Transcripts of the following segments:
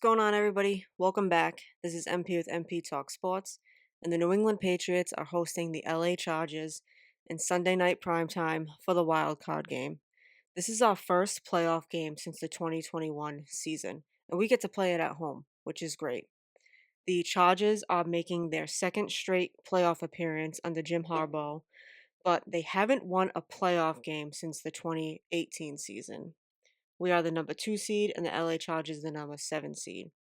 going on, everybody? Welcome back. This is MP with MP Talk Sports, and the New England Patriots are hosting the LA Chargers in Sunday night primetime for the wild card game. This is our first playoff game since the 2021 season, and we get to play it at home, which is great. The Chargers are making their second straight playoff appearance under Jim Harbaugh, but they haven't won a playoff game since the 2018 season. We are the number 2 seed, and the LA Chargers the number 7 seed.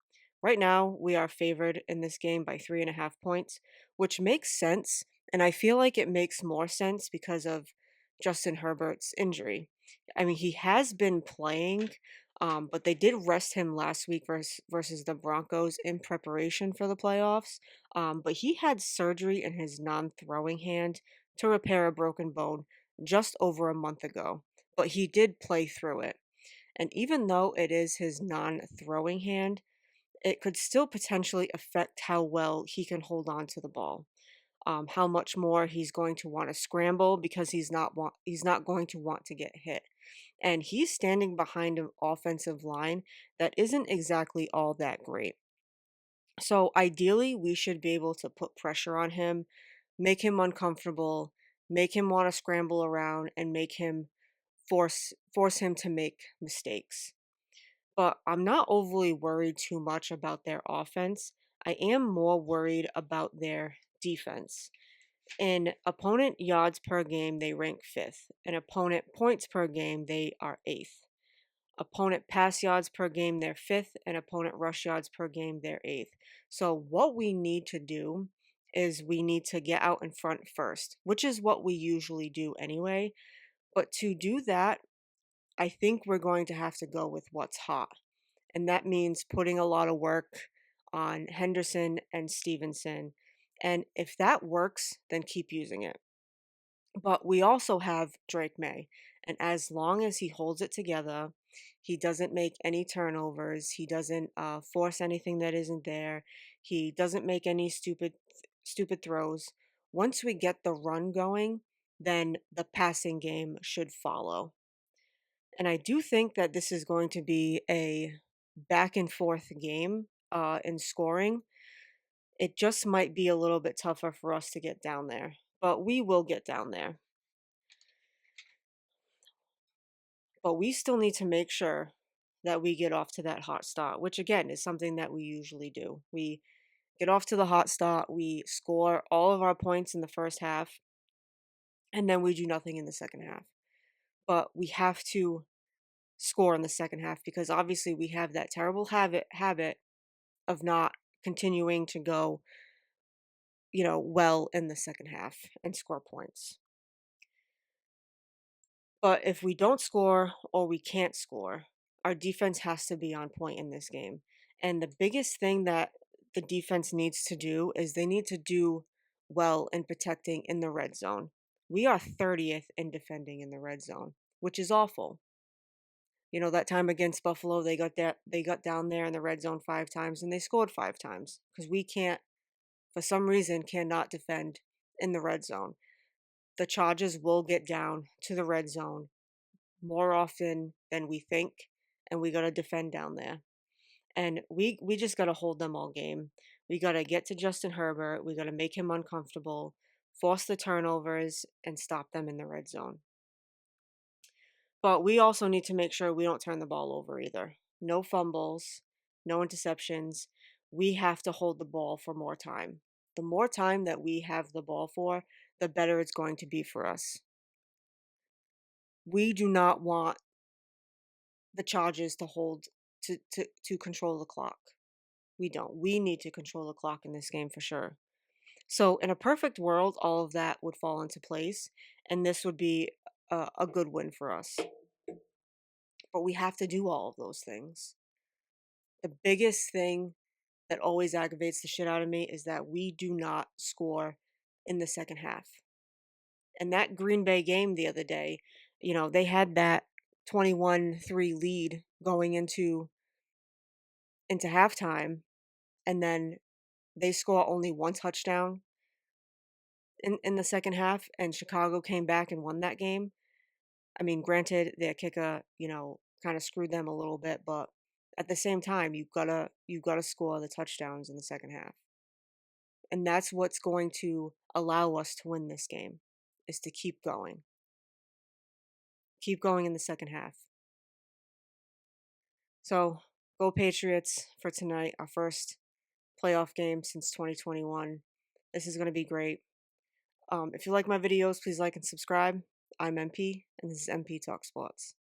Right now, we are favored in this game by 3.5 points, which makes sense. And I feel like it makes more sense because of Justin Herbert's injury. I mean, he has been playing, but they did rest him last week versus the Broncos in preparation for the playoffs. But he had surgery in his non throwing hand to repair a broken bone just over a month ago. But he did play through it. And even though it is his non throwing hand, it could still potentially affect how well he can hold on to the ball. How much more he's going to want to scramble because he's not going to want to get hit. And he's standing behind an offensive line that isn't exactly all that great. So ideally, we should be able to put pressure on him, make him uncomfortable, make him want to scramble around, and make him force him to make mistakes. But I'm not overly worried too much about their offense. I am more worried about their defense. In opponent yards per game, they rank fifth. In opponent points per game, they are eighth. Opponent pass yards per game, they're fifth. And opponent rush yards per game, they're eighth. So, what we need to do is we need to get out in front first, which is what we usually do anyway. But to do that, I think we're going to have to go with what's hot. And that means putting a lot of work on Henderson and Stevenson. And if that works, then keep using it. But we also have Drake May. And as long as he holds it together, he doesn't make any turnovers, he doesn't force anything that isn't there, he doesn't make any stupid throws. Once we get the run going, then the passing game should follow. And I do think that this is going to be a back and forth game in scoring. It just might be a little bit tougher for us to get down there, but we will get down there. But we still need to make sure that we get off to that hot start, which again is something that we usually do. We get off to the hot start, we score all of our points in the first half, and then we do nothing in the second half. But we have to score in the second half because obviously we have that terrible habit of not continuing to go, well in the second half and score points. But if we don't score or we can't score, our defense has to be on point in this game. And the biggest thing that the defense needs to do is they need to do well in protecting in the red zone. We are 30th in defending in the red zone, which is awful. That time against Buffalo, they got down there in the red zone 5 times and they scored 5 times because we can't, for some reason, cannot defend in the red zone. The Chargers will get down to the red zone more often than we think, and we got to defend down there. And we just got to hold them all game. We got to get to Justin Herbert. We got to make him uncomfortable, force the turnovers, and stop them in the red zone. But we also need to make sure we don't turn the ball over either. No fumbles, no interceptions. We have to hold the ball for more time. The more time that we have the ball for, the better it's going to be for us. We do not want the Chargers to hold to control the clock. We don't. We need to control the clock in this game for sure. So in a perfect world, all of that would fall into place, and this would be a good win for us. But we have to do all of those things. The biggest thing that always aggravates the shit out of me is that we do not score in the second half. And that Green Bay game the other day, they had that 21-3 lead going into halftime, and then they score only one touchdown in the second half, and Chicago came back and won that game. I mean, granted, their kicker, kind of screwed them a little bit, but at the same time, you gotta score the touchdowns in the second half. And that's what's going to allow us to win this game, is to keep going. Keep going in the second half. So go Patriots for tonight, our first playoff game since 2021. This is going to be great. If you like my videos, please like and subscribe. I'm MP, and this is MP Talk Sports.